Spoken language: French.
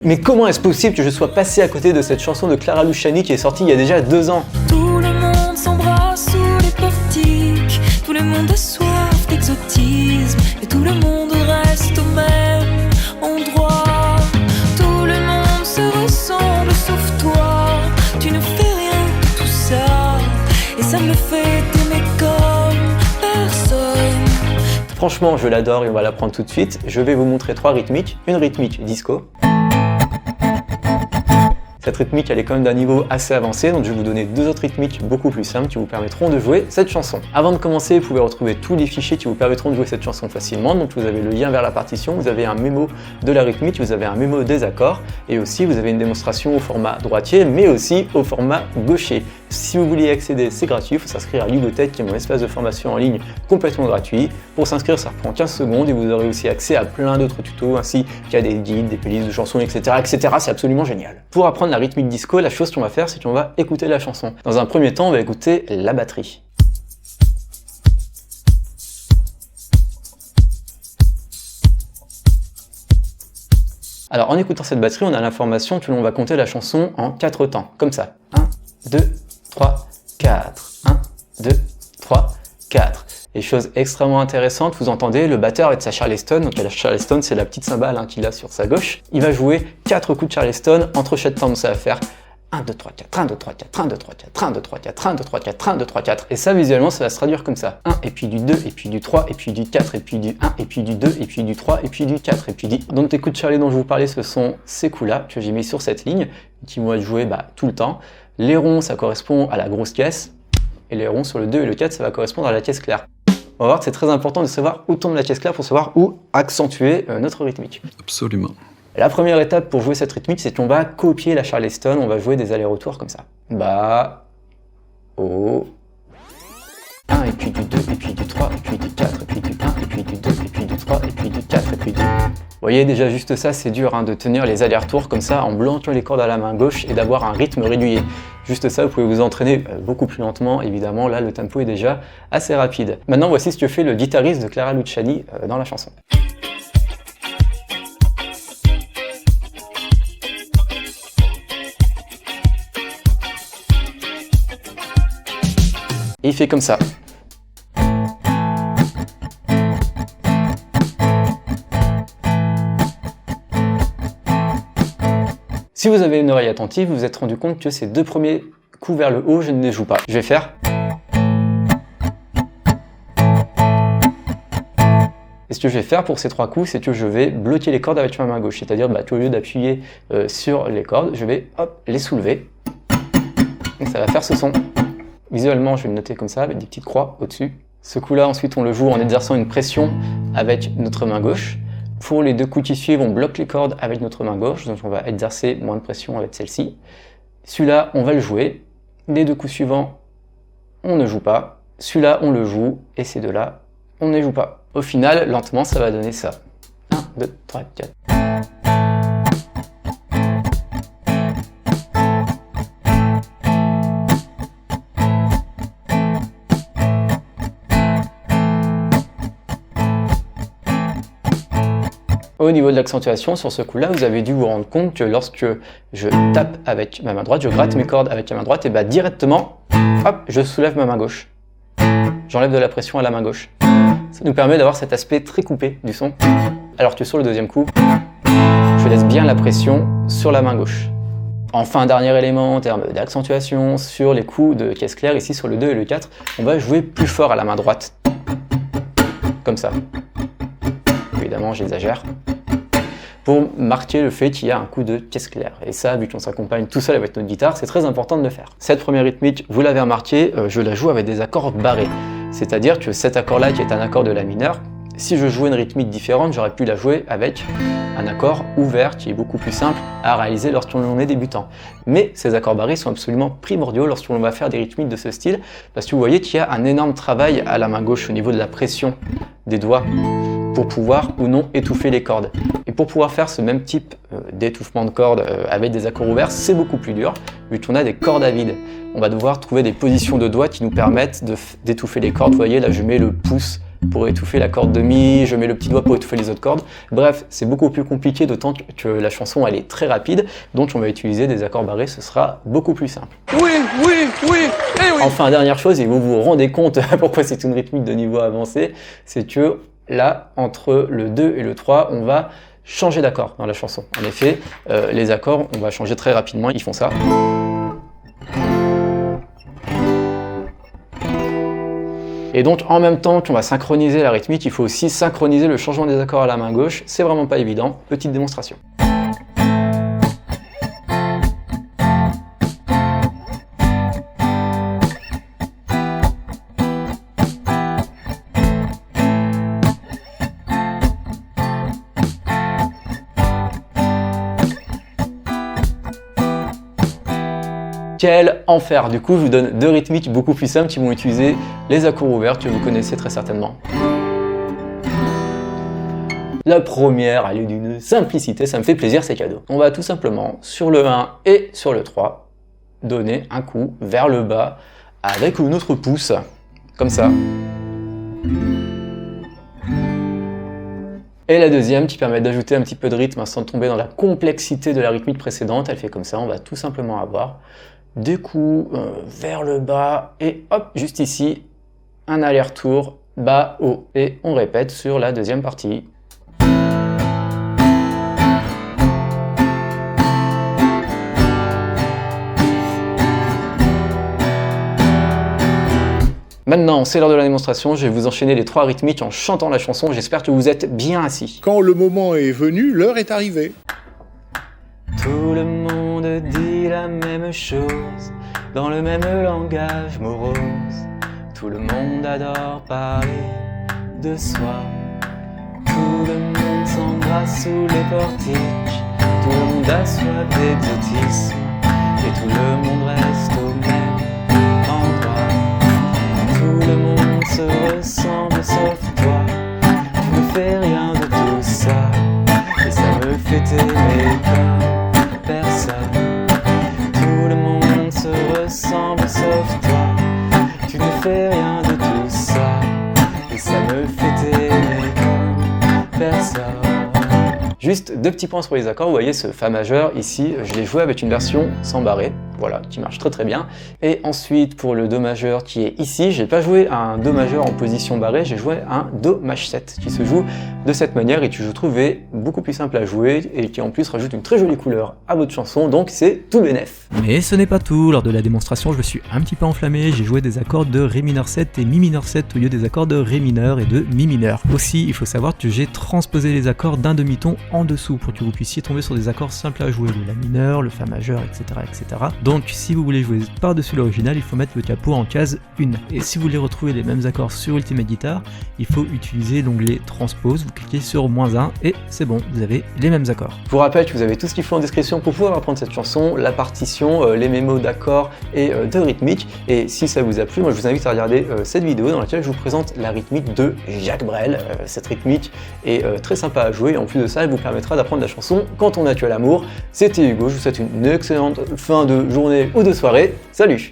Mais comment est-ce possible que je sois passé à côté de cette chanson de Clara Luciani qui est sortie il y a déjà 2 ans? Tout le monde s'embrasse sous les portiques, tout le monde a soif d'exotisme, et tout le monde reste au même endroit. Tout le monde se ressemble sauf toi, tu ne fais rien de tout ça, et ça me fait t'aimer comme personne. Franchement, je l'adore et on va la prendre tout de suite. Je vais vous montrer 3 rythmiques, une rythmique disco. Cette rythmique, elle est quand même d'un niveau assez avancé, donc je vais vous donner 2 autres rythmiques beaucoup plus simples qui vous permettront de jouer cette chanson. Avant de commencer, vous pouvez retrouver tous les fichiers qui vous permettront de jouer cette chanson facilement. Donc vous avez le lien vers la partition, vous avez un mémo de la rythmique, vous avez un mémo des accords, et aussi vous avez une démonstration au format droitier, mais aussi au format gaucher. Si vous voulez y accéder, c'est gratuit, il faut s'inscrire à Ludothèque, qui est mon espace de formation en ligne complètement gratuit. Pour s'inscrire, ça reprend 15 secondes et vous aurez aussi accès à plein d'autres tutos, ainsi qu'à des guides, des playlists de chansons, etc. etc. C'est absolument génial. Pour apprendre la rythmique disco, la chose qu'on va faire, c'est qu'on va écouter la chanson. Dans un premier temps, on va écouter la batterie. Alors en écoutant cette batterie, on a l'information que l'on va compter la chanson en 4 temps, comme ça. 1, 2, 3, 4. 1, 2, 3, 4. Et chose extrêmement intéressante, vous entendez le batteur avec sa Charleston. Donc la Charleston, c'est la petite cymbale qu'il a sur sa gauche. Il va jouer 4 coups de Charleston entre chaque temps, donc ça va faire 1, 2, 3, 4, 1, 2, 3, 4, 1, 2, 3, 4, 1, 2, 3, 4, 1, 2, 3, 4, 1, 2, 3, 4. Et ça, visuellement, ça va se traduire comme ça. 1, et puis du 2, et puis du 3, et puis du 4, et puis du 1, et puis du 2, et puis du 3, et puis du 4, et puis du... Donc les coups de Charlie dont je vous parlais, ce sont ces coups-là que j'ai mis sur cette ligne, qui vont être joués tout le temps. Les ronds, ça correspond à la grosse caisse, et les ronds sur le 2 et le 4, ça va correspondre à la caisse claire. On va voir que c'est très important de savoir où tombe la caisse claire pour savoir où accentuer notre rythmique. Absolument. La première étape pour jouer cette rythmique, c'est qu'on va copier la Charleston, on va jouer des allers-retours comme ça. Bas, haut, 1, et puis du 2, et puis du 3, et puis du 4, et puis du 1, et puis du 2, et puis du 3, et puis du 4, et puis du... Vous voyez déjà juste ça, c'est dur de tenir les allers-retours comme ça en bloquant les cordes à la main gauche et d'avoir un rythme régulier. Juste ça, vous pouvez vous entraîner beaucoup plus lentement, évidemment, là le tempo est déjà assez rapide. Maintenant voici ce que fait le guitariste de Clara Luciani dans la chanson. Et il fait comme ça. Si vous avez une oreille attentive, vous vous êtes rendu compte que ces 2 premiers coups vers le haut, je ne les joue pas. Je vais faire. Et ce que je vais faire pour ces 3 coups, c'est que je vais bloquer les cordes avec ma main gauche. C'est-à-dire qu'au lieu d'appuyer sur les cordes, je vais les soulever. Et ça va faire ce son. Visuellement, je vais le noter comme ça, avec des petites croix au-dessus. Ce coup-là, ensuite, on le joue en exerçant une pression avec notre main gauche. Pour les 2 coups qui suivent, on bloque les cordes avec notre main gauche, donc on va exercer moins de pression avec celle-ci. Celui-là, on va le jouer. Les 2 coups suivants, on ne joue pas. Celui-là, on le joue, et ces 2-là, on ne les joue pas. Au final, lentement, ça va donner ça. 1, 2, 3, 4. Au niveau de l'accentuation, sur ce coup-là, vous avez dû vous rendre compte que lorsque je tape avec ma main droite, je gratte mes cordes avec la main droite, et directement, hop, je soulève ma main gauche. J'enlève de la pression à la main gauche. Ça nous permet d'avoir cet aspect très coupé du son, alors que sur le deuxième coup, je laisse bien la pression sur la main gauche. Enfin, dernier élément en termes d'accentuation, sur les coups de caisse claire, ici sur le 2 et le 4, on va jouer plus fort à la main droite. Comme ça. Évidemment, j'exagère. Pour marquer le fait qu'il y a un coup de caisse claire. Et ça, vu qu'on s'accompagne tout seul avec notre guitare, c'est très important de le faire. Cette première rythmique, vous l'avez remarqué, je la joue avec des accords barrés. C'est-à-dire que cet accord-là, qui est un accord de la mineur, si je jouais une rythmique différente, j'aurais pu la jouer avec un accord ouvert, qui est beaucoup plus simple à réaliser lorsqu'on est débutant. Mais ces accords barrés sont absolument primordiaux lorsqu'on va faire des rythmiques de ce style, parce que vous voyez qu'il y a un énorme travail à la main gauche au niveau de la pression des doigts, pour pouvoir ou non étouffer les cordes. Et pour pouvoir faire ce même type d'étouffement de cordes avec des accords ouverts, c'est beaucoup plus dur, vu qu'on a des cordes à vide. On va devoir trouver des positions de doigts qui nous permettent d'étouffer les cordes. Vous voyez, là je mets le pouce pour étouffer la corde de mi, je mets le petit doigt pour étouffer les autres cordes. Bref, c'est beaucoup plus compliqué, d'autant que la chanson elle est très rapide, donc on va utiliser des accords barrés, ce sera beaucoup plus simple. Oui, oui, oui, et oui. Enfin, dernière chose, et vous vous rendez compte pourquoi c'est une rythmique de niveau avancé, c'est que là, entre le 2 et le 3, on va changer d'accord dans la chanson. En effet, les accords, on va changer très rapidement, ils font ça. Et donc, en même temps qu'on va synchroniser la rythmique, il faut aussi synchroniser le changement des accords à la main gauche. C'est vraiment pas évident. Petite démonstration. Quel enfer! Du coup, je vous donne deux rythmiques beaucoup plus simples qui vont utiliser les accords ouverts que vous connaissez très certainement. La première, elle est d'une simplicité, ça me fait plaisir, c'est cadeau. On va tout simplement, sur le 1 et sur le 3, donner un coup vers le bas avec notre pouce, comme ça. Et la deuxième qui permet d'ajouter un petit peu de rythme sans tomber dans la complexité de la rythmique précédente, elle fait comme ça, on va tout simplement avoir des coups vers le bas et hop, juste ici, un aller-retour bas-haut. Et on répète sur la deuxième partie. Maintenant, c'est l'heure de la démonstration, je vais vous enchaîner les trois rythmiques en chantant la chanson, j'espère que vous êtes bien assis. Quand le moment est venu, l'heure est arrivée. Tout le monde dit la même chose, dans le même langage morose. Tout le monde adore parler de soi. Tout le monde s'embrasse sous les portiques. Tout le monde a soif d'exotisme. Et tout le monde reste au même endroit. Tout le monde se ressemble sauf toi. Tu ne fais rien de tout ça. Et ça me fait t'aimer comme personne. Tout le monde se ressemble sauf toi. Tu ne fais rien de tout ça. Et ça me fait t'aimer comme personne. Juste deux petits points sur les accords, vous voyez ce Fa majeur ici, je l'ai joué avec une version sans barré, voilà, qui marche très très bien. Et ensuite pour le Do majeur qui est ici, j'ai pas joué un Do majeur en position barrée, j'ai joué un Do maj 7 qui se joue de cette manière et que je trouvais beaucoup plus simple à jouer et qui en plus rajoute une très jolie couleur à votre chanson, donc c'est tout bénef. Mais ce n'est pas tout, lors de la démonstration je me suis un petit peu enflammé, j'ai joué des accords de Ré mineur 7 et Mi mineur 7 au lieu des accords de Ré mineur et de Mi mineur. Aussi, il faut savoir que j'ai transposé les accords d'un demi-ton en dessous pour que vous puissiez tomber sur des accords simples à jouer, le La mineur, le Fa majeur, etc. etc. Donc si vous voulez jouer par-dessus l'original, il faut mettre le capot en case 1. Et si vous voulez retrouver les mêmes accords sur Ultimate Guitar, il faut utiliser l'onglet Transpose, vous cliquez sur -1 et c'est bon, vous avez les mêmes accords. Je vous rappelle que vous avez tout ce qu'il faut en description pour pouvoir apprendre cette chanson, la partition, les mémos d'accords et de rythmique. Et si ça vous a plu, moi je vous invite à regarder cette vidéo dans laquelle je vous présente la rythmique de Jacques Brel. Cette rythmique est très sympa à jouer et en plus de ça, elle vous permettra d'apprendre la chanson quand on a tué l'amour. C'était Hugo, je vous souhaite une excellente fin de journée ou de soirée. Salut!